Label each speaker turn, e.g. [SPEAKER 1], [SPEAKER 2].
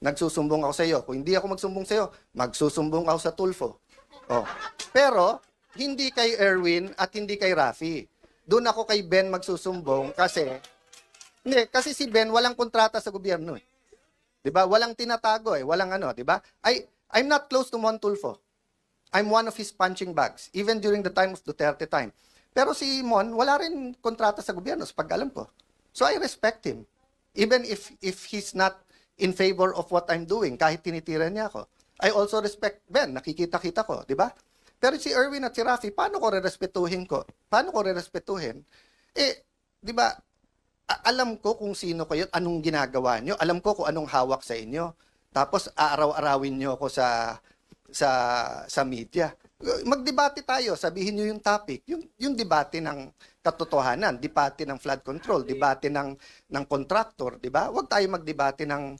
[SPEAKER 1] nagsusumbong ako sa iyo. Kung hindi ako magsumbong sa iyo, magsusumbong ako sa Tulfo. Oh. Pero, hindi kay Erwin at hindi kay Rafi. Doon ako kay Ben magsusumbong kasi si Ben walang kontrata sa gobyerno eh. 'Di ba? Walang tinatago eh, walang ano, 'di ba? I'm not close to Mon Tulfo. I'm one of his punching bags even during the time of Duterte time. Pero si Mon wala rin kontrata sa gobyerno sa pag-alam ko. So I respect him. Even if he's not in favor of what I'm doing kahit tinitira niya ako. I also respect Ben, nakikita-kita ko, 'di ba? Pero si Erwin at si Rafi, paano ko rerespetuhin ko? Paano ko rerespetuhin? Eh, 'di ba? Alam ko kung sino kayo, anong ginagawa nyo, alam ko kung anong hawak sa inyo. Tapos aaraw-arawin nyo ako sa media. Magdebate tayo, sabihin nyo yung topic, yung debate ng katotohanan, debate ng flood control, debate ng contractor, di ba? Huwag tayo magdebate ng